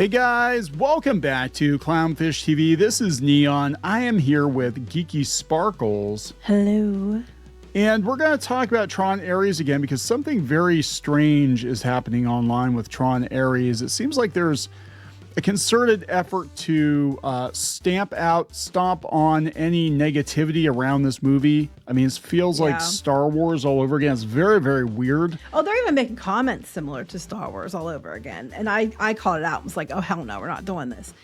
Hey guys, welcome back to Clownfish TV. This is Kneon. I am here with Geeky Sparkles. Hello. And we're going to talk about TRON Ares again because something very strange is happening online with TRON Ares. It seems like there's a concerted effort to stomp on any negativity around this movie. I mean, it feels like Star Wars all over again. It's very, very weird. Oh, they're even making comments similar to Star Wars all over again. And I called it out. I was like, oh, hell no, we're not doing this.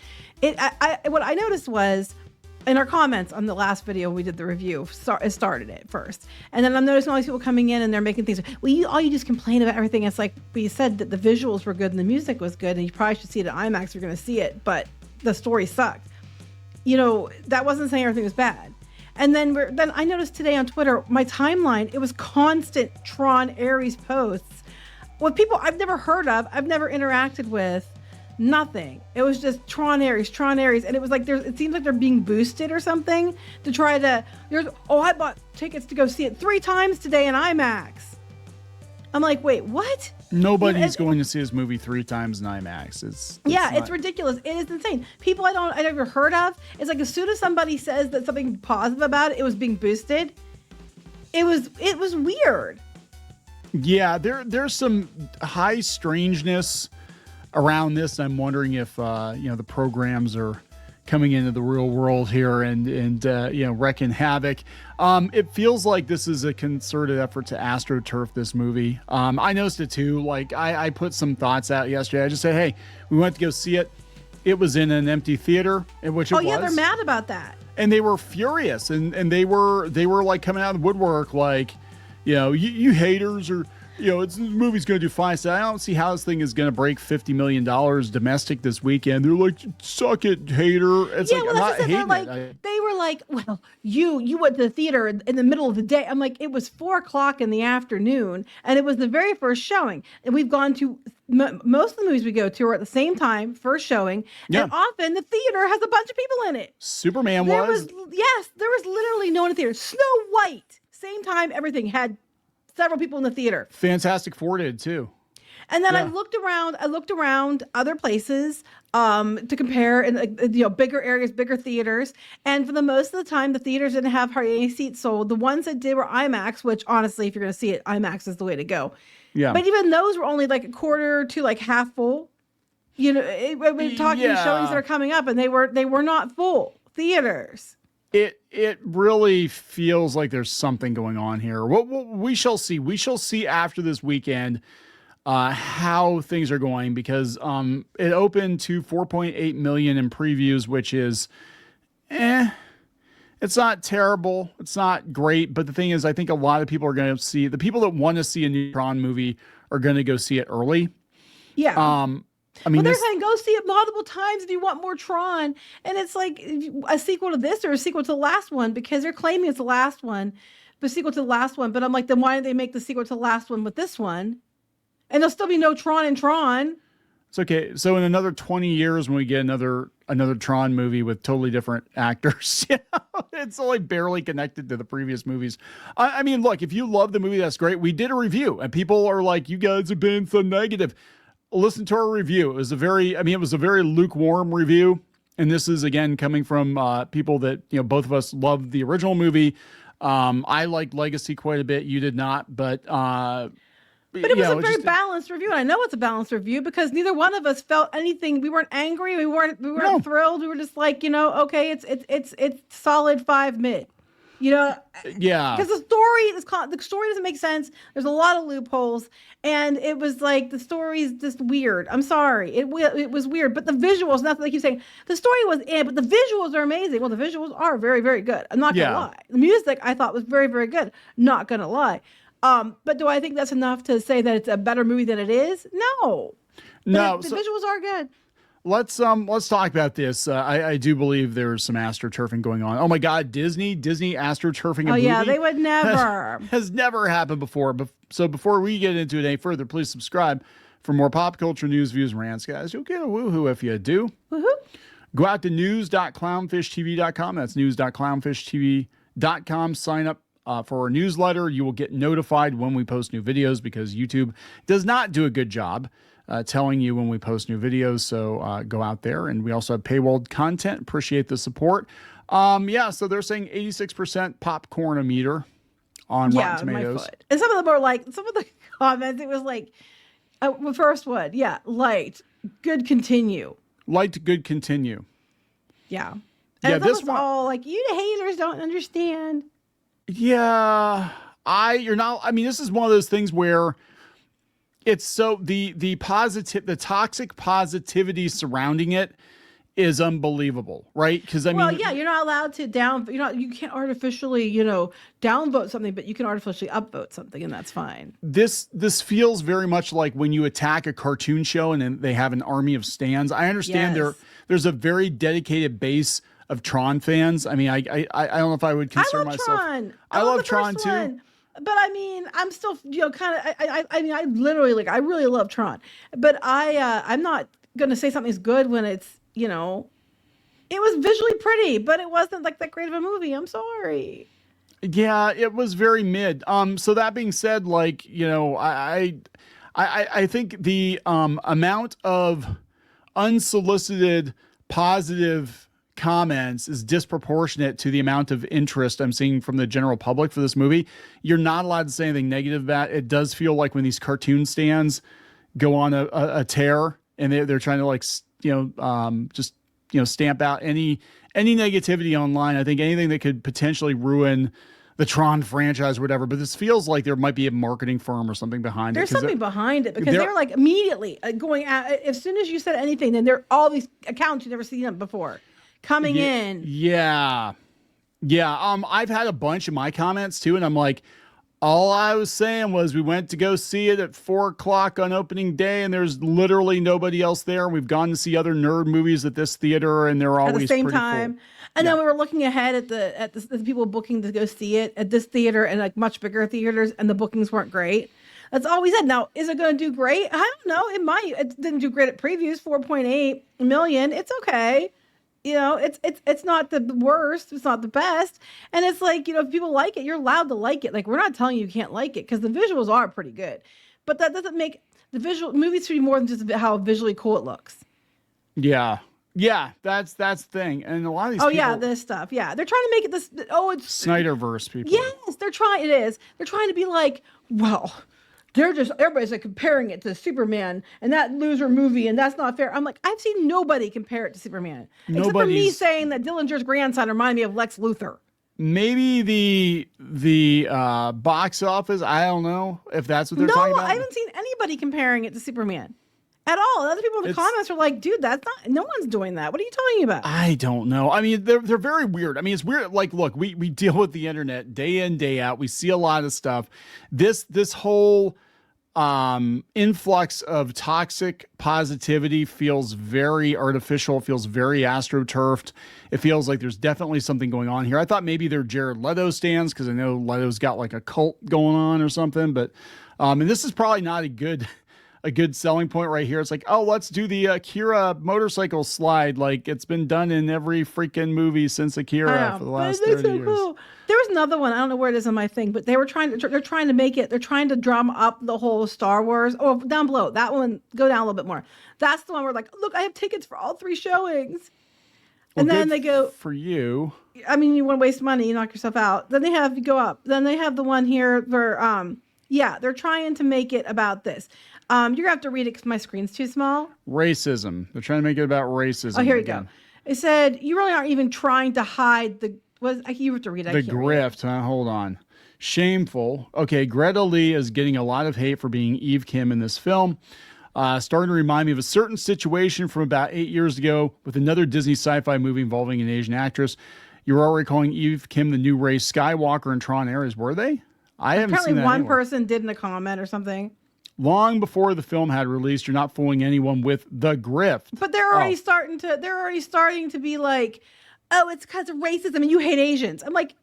What I noticed was, in our comments on the last video we did the review, it started it first. And then I'm noticing all these people coming in and they're making things. Well, all you just complain about everything. It's like we said that the visuals were good and the music was good and you probably should see it at IMAX. You're going to see it, but the story sucked. You know, that wasn't saying everything was bad. And then I noticed today on Twitter, my timeline, it was constant TRON Ares posts with people I've never heard of, I've never interacted with. Nothing. It was just TRON Ares, and it was like it seems like they're being boosted or something to try to. I bought tickets to go see it 3 times today in IMAX. I'm like, wait, what? Nobody's going to see this movie 3 times in IMAX. It's ridiculous. It is insane. People I never heard of. It's like as soon as somebody says that something positive about it, it was being boosted. It was weird. Yeah, there's some high strangeness around this. I'm wondering if the programs are coming into the real world here and wrecking havoc. It feels like this is a concerted effort to AstroTurf this movie. I noticed it too. Like I put some thoughts out yesterday. I just said, hey, we went to go see it. It was in an empty theater, in which it was. Oh yeah, they're mad about that. And they were furious, and they were like coming out of the woodwork, like, you haters are. This movie's going to do fine. So I don't see how this thing is going to break $50 million domestic this weekend. They're like, suck it, hater. It's I'm not hating it. They were like, well, you went to the theater in the middle of the day. I'm like, it was 4:00 in the afternoon, and it was the very first showing. And we've gone to most of the movies we go to are at the same time, first showing. Yeah. And often the theater has a bunch of people in it. Superman there was literally no one in the theater. Snow White, same time, everything had several people in the theater. Fantastic Four did too. And then I looked around other places to compare in bigger areas, bigger theaters. And for the most of the time, the theaters didn't have hardly any seats sold. The ones that did were IMAX, which honestly, if you're going to see it, IMAX is the way to go. Yeah. But even those were only like a quarter to like half full. We're talking showings that are coming up, and they were not full theaters. It really feels like there's something going on here. We shall see. We shall see after this weekend how things are going, because it opened to 4.8 million in previews, which is it's not terrible. It's not great. But the thing is, I think a lot of people are going to see, the people that want to see a new TRON movie are going to go see it early. Yeah. They're saying go see it multiple times if you want more TRON. And it's like a sequel to this or a sequel to the last one, because they're claiming it's the last one, the sequel to the last one. But I'm like, then why didn't they make the sequel to the last one with this one? And there'll still be no TRON in TRON. It's okay. So in another 20 years, when we get another TRON movie with totally different actors, it's only barely connected to the previous movies. I mean, look, if you love the movie, that's great. We did a review and people are like, you guys have been so negative. Listen to our review. It was a very lukewarm review. And this is, again, coming from people that, both of us loved the original movie. I liked Legacy quite a bit. You did not, but it was a very balanced review. And I know it's a balanced review because neither one of us felt anything. We weren't angry. We weren't thrilled. We were just like, okay, it's solid 5 mid. Because the story doesn't make sense. There's a lot of loopholes, and it was like the story's just weird. I'm sorry, it was weird, but the visuals, not that I keep saying the story was but the visuals are amazing. Well, the visuals are very, very good. I'm not gonna lie. The music I thought was very, very good. Not gonna lie. But do I think that's enough to say that it's a better movie than it is? No. The visuals are good. Let's talk about this. I do believe there's some astroturfing going on. Oh my God, Disney astroturfing. They would never. Has never happened before. So before we get into it any further, please subscribe for more pop culture news, views, and rants, guys. You'll get a woohoo if you do. Woohoo! Go out to news.clownfishtv.com. That's news.clownfishtv.com. Sign up for our newsletter. You will get notified when we post new videos because YouTube does not do a good job telling you when we post new videos. So go out there. And we also have paywalled content. Appreciate the support. Yeah, so they're saying 86% popcorn-o-meter on Rotten Tomatoes. My foot. And some of them are like, some of the comments, it was like, the first one, light, good, continue. Light, good, continue. Yeah. And this one, all like, you haters don't understand. Yeah. This is one of those things where it's so the toxic positivity surrounding it is unbelievable, right? Because you're not allowed to you can't artificially, downvote something, but you can artificially upvote something, and that's fine. This feels very much like when you attack a cartoon show and then they have an army of stans. I understand there's a very dedicated base of Tron fans. I mean, I don't know if I would consider myself. Tron. I love Tron too. One. But I mean, I'm still, kind of. I literally I really love Tron. But I'm not gonna say something's good when it's, it was visually pretty, but it wasn't like that great of a movie. I'm sorry. Yeah, it was very mid. So that being said, I think the amount of unsolicited positive comments is disproportionate to the amount of interest I'm seeing from the general public for this movie. You're not allowed to say anything negative about it. It does feel like when these cartoon stands go on a tear and they're trying to stamp out any negativity online. I think anything that could potentially ruin the Tron franchise or whatever, but this feels like there might be a marketing firm or something behind it. There's something behind it because they're like immediately going out. As soon as you said anything, then there are all these accounts you've never seen them before coming in. Yeah. I've had a bunch of my comments too. And I'm like, all I was saying was we went to go see it at 4:00 on opening day, and there's literally nobody else there. We've gone to see other nerd movies at this theater, and they're always at the same pretty time. Full. And then we were looking ahead at the people booking to go see it at this theater and like much bigger theaters, and the bookings weren't great. That's all we said. Now, is it going to do great? I don't know. It might. It didn't do great at previews. 4.8 million. It's okay. It's not the worst. It's not the best. And it's like, if people like it, you're allowed to like it. Like, we're not telling you can't like it because the visuals are pretty good. But that doesn't make the movies to be more than just how visually cool it looks. Yeah. Yeah, that's the thing. And a lot of these this stuff. Yeah. They're trying to make it this it's Snyderverse people. Yes, they're trying to be like, well, everybody's like comparing it to Superman and that loser movie, and that's not fair. I'm like, I've seen nobody compare it to Superman. Except for me saying that Dillinger's grandson reminded me of Lex Luthor. Maybe the box office, I don't know if that's what they're talking about. I haven't seen anybody comparing it to Superman at all. Other people in the comments are like, dude, no one's doing that. What are you talking about? I don't know. I mean, they're very weird. I mean, it's weird. Like, look, we deal with the internet day in, day out. We see a lot of stuff. This whole influx of toxic positivity feels very artificial. It feels very astroturfed. It feels like there's definitely something going on here. I thought maybe they're Jared Leto stands because I know Leto's got like a cult going on or something. But and this is probably not a good selling point right here. It's like, oh, let's do the Akira motorcycle slide. Like it's been done in every freaking movie since Akira for the last 30 years. Cool. There was another one. I don't know where it is on my thing, but they're trying to make it. They're trying to drum up the whole Star Wars. Oh, down below that one. Go down a little bit more. That's the one where like, look, I have tickets for all 3 showings. And then they go for you. I mean, you want to waste money, you knock yourself out. Then you go up. Then they have the one here where they're trying to make it about this. You're gonna have to read it because my screen's too small. Racism. They're trying to make it about racism. Oh, here we go. It said you really aren't even trying to hide you have to read it. The grift. Huh? Hold on. Shameful. Okay, Greta Lee is getting a lot of hate for being Eve Kim in this film. Starting to remind me of a certain situation from about 8 years ago with another Disney sci-fi movie involving an Asian actress. You're already calling Eve Kim the new Rey Skywalker in Tron Ares. Were they? I haven't seen that. Apparently one person did in a comment or something. Long before the film had released, you're not fooling anyone with the grift. But they're already starting to be like, oh, it's because of racism and you hate Asians. I'm like,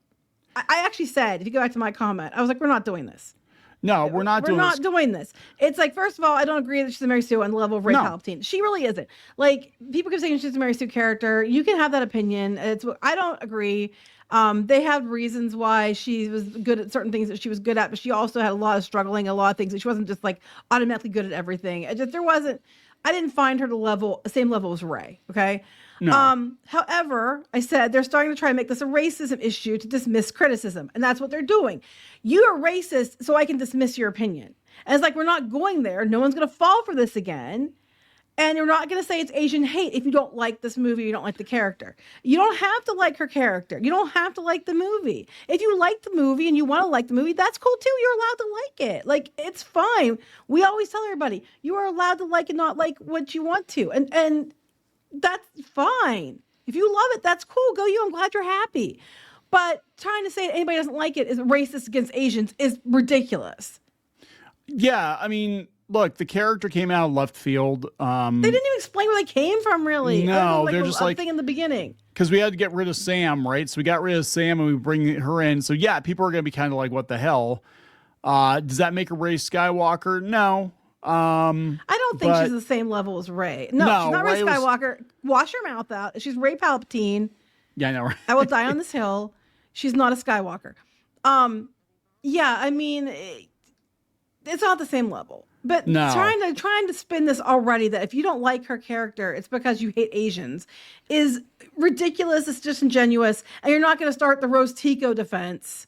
I actually said, if you go back to my comment, I was like, we're not doing this. No, we're not doing this. It's like, first of all, I don't agree that she's a Mary Sue on the level of Ray Palpatine. She really isn't. Like, people keep saying she's a Mary Sue character. You can have that opinion. I don't agree. They had reasons why she was good at certain things that she was good at, but she also had a lot of struggling, a lot of things that she wasn't just like automatically good at everything. I didn't find her the same level as Ray. Okay. No. However, I said they're starting to try and make this a racism issue to dismiss criticism. And that's what they're doing. You are racist, so I can dismiss your opinion. And it's like, we're not going there. No one's going to fall for this again. And you're not going to say it's Asian hate if you don't like this movie, you don't like the character. You don't have to like her character. You don't have to like the movie. If you like the movie and you want to like the movie, that's cool too. You're allowed to like it. Like, it's fine. We always tell everybody, you are allowed to like and not like what you want to. And that's fine. If you love it, that's cool. Go you. I'm glad you're happy. But trying to say anybody doesn't like it is racist against Asians is ridiculous. Yeah, I mean, look, the character came out of left field. They didn't even explain where they came from, really. No, they're just like thing in the beginning. Because we had to get rid of Sam, right? So we got rid of Sam and we bring her in. So yeah, people are going to be kind of like, what the hell? Does that make her Ray Skywalker? No. I don't think she's the same level as Ray. No, she's not Ray Skywalker. Wash your mouth out. She's Ray Palpatine. Yeah, I know. Right? I will die on this hill. She's not a Skywalker. Yeah, I mean, it's not the same level. But no. trying to spin this already that if you don't like her character, it's because you hate Asians is ridiculous. It's disingenuous, and you're not going to start the Rose Tico defense.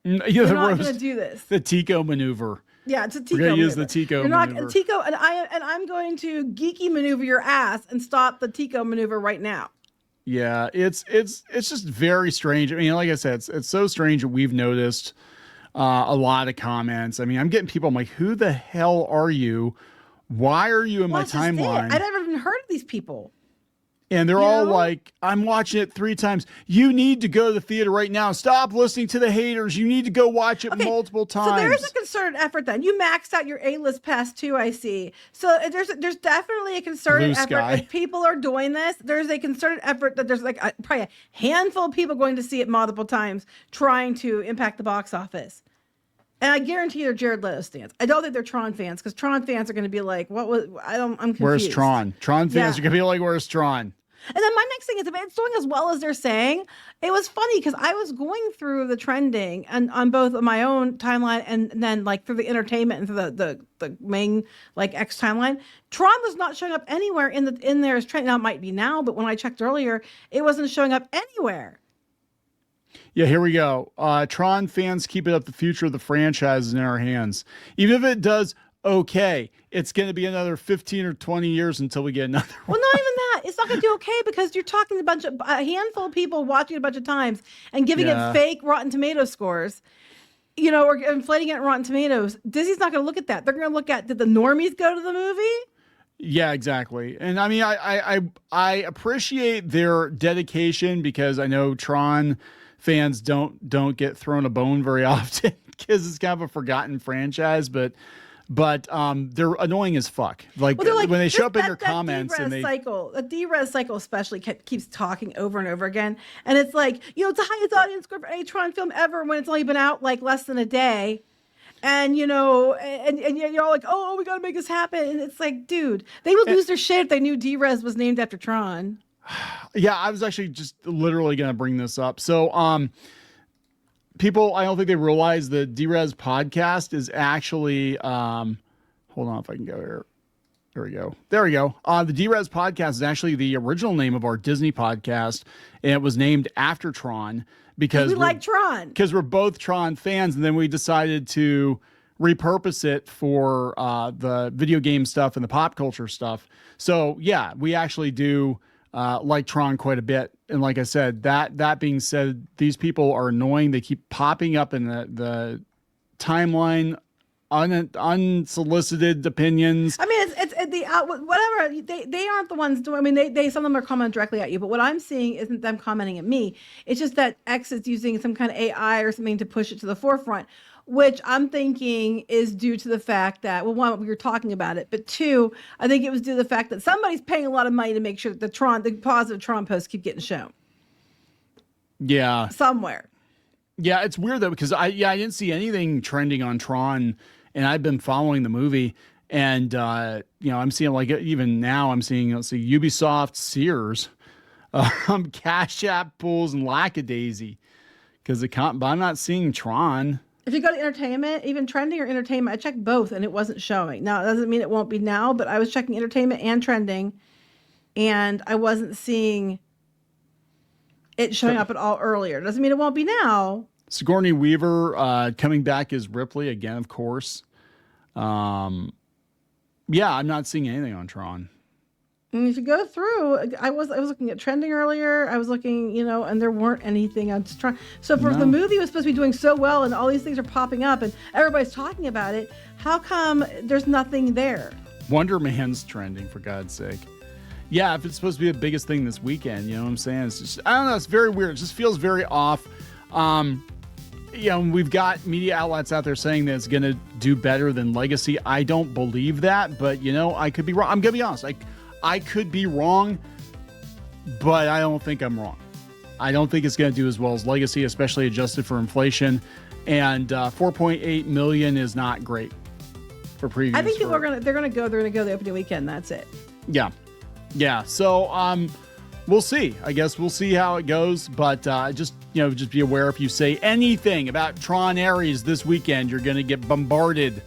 You're not going to do this. The Tico maneuver. Yeah, it's a Tico. We're going to use the Tico maneuver. Tico, and I'm going to geeky maneuver your ass and stop the Tico maneuver right now. Yeah, it's just very strange. I mean, like I said, it's so strange that we've noticed a lot of comments. I mean, I'm getting people. I'm like, who the hell are you? Why are you in my timeline? I never even heard of these people. And they're all like, I'm watching it 3 times. You need to go to the theater right now. Stop listening to the haters. You need to go watch it multiple times. So there's a concerted effort then. You maxed out your A-list pass too, I see. So there's definitely a concerted effort. If people are doing this, there's a concerted effort that there's like probably a handful of people going to see it multiple times trying to impact the box office. And I guarantee they're Jared Leto fans. I don't think they're Tron fans because Tron fans are going to be like, I'm confused. Where's Tron? Tron fans are going to be like, where's Tron? And then my next thing is, if it's doing as well as they're saying, it was funny because I was going through the trending and on both of my own timeline and then like through the entertainment and through the main like X timeline. Tron was not showing up anywhere in there as trending. Now it might be now, but when I checked earlier, it wasn't showing up anywhere. Yeah, here we go. Tron fans keep it up. The future of the franchise is in our hands. Even if it does okay, it's going to be another 15 or 20 years until we get another one. Well, not even that. It's not going to do okay because you're talking a handful of people watching it a bunch of times and giving it fake Rotten Tomatoes scores, or inflating it in Rotten Tomatoes. Disney's not going to look at that. They're going to look at, did the normies go to the movie? Yeah, exactly. And I mean, I appreciate their dedication because I know Tron fans don't get thrown a bone very often because it's kind of a forgotten franchise, but they're annoying as fuck. Like, when they show up in your comments and the DREZ cycle especially keeps talking over and over again. And it's like, it's the highest audience score for any Tron film ever when it's only been out like less than a day. And, and you're all like, oh, we got to make this happen. And it's like, dude, they would lose their shit if they knew DREZ was named after Tron. Yeah, I was actually just literally going to bring this up. So, people, I don't think they realize the DREZ podcast is actually, hold on if I can go here. There we go. The DREZ podcast is actually the original name of our Disney podcast. And it was named after Tron because we like Tron. Because we're both Tron fans. And then we decided to repurpose it for the video game stuff and the pop culture stuff. So yeah, we actually do like Tron quite a bit. And like I said, that being said, these people are annoying. They keep popping up in the timeline, unsolicited opinions. I mean, it's whatever. They aren't the ones doing. I mean, they some of them are commenting directly at you, but what I'm seeing isn't them commenting at me. It's just that X is using some kind of AI or something to push it to the forefront, which I'm thinking is due to the fact that, well, one, we were talking about it, but two, I think it was due to the fact that somebody's paying a lot of money to make sure that the positive Tron posts keep getting shown. Yeah. Somewhere. Yeah, it's weird though, because I didn't see anything trending on Tron, and I've been following the movie, and I'm seeing like even now I'm seeing, let's see, Ubisoft, Sears, Cash App pools, and Lackadaisy. because it can't. But I'm not seeing Tron. If you go to entertainment, even trending or entertainment, I checked both and it wasn't showing. Now, it doesn't mean it won't be now, but I was checking entertainment and trending, and I wasn't seeing it showing up at all earlier. Doesn't mean it won't be now. Sigourney Weaver coming back as Ripley again, of course. Yeah, I'm not seeing anything on Tron. And if you go through, I was looking at trending earlier. I was looking, and there weren't anything on Tron. So for the movie was supposed to be doing so well, and all these things are popping up, and everybody's talking about it. How come there's nothing there? Wonder Man's trending, for God's sake. Yeah, if it's supposed to be the biggest thing this weekend, you know what I'm saying? It's just, I don't know, it's very weird. It just feels very off. We've got media outlets out there saying that it's going to do better than Legacy. I don't believe that, but, I could be wrong. I'm going to be honest. I could be wrong, but I don't think I'm wrong. I don't think it's going to do as well as Legacy, especially adjusted for inflation. And 4.8 million is not great for previews. I think people are going to go the opening weekend. That's it. Yeah. So we'll see. I guess we'll see how it goes. But just be aware, if you say anything about Tron Ares this weekend, you're going to get bombarded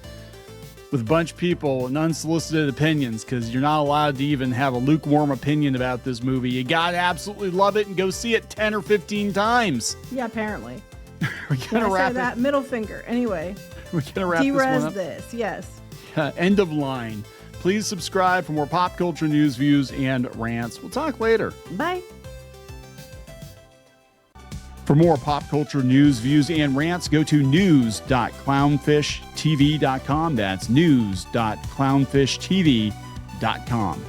with a bunch of people and unsolicited opinions, because you're not allowed to even have a lukewarm opinion about this movie. You got to absolutely love it and go see it 10 or 15 times. Yeah, apparently. We're going to wrap that middle finger. Anyway. We're going to wrap this one up. This, yes. End of line. Please subscribe for more pop culture news, views, and rants. We'll talk later. Bye. For more pop culture news, views, and rants, go to news.clownfishtv.com. That's news.clownfishtv.com.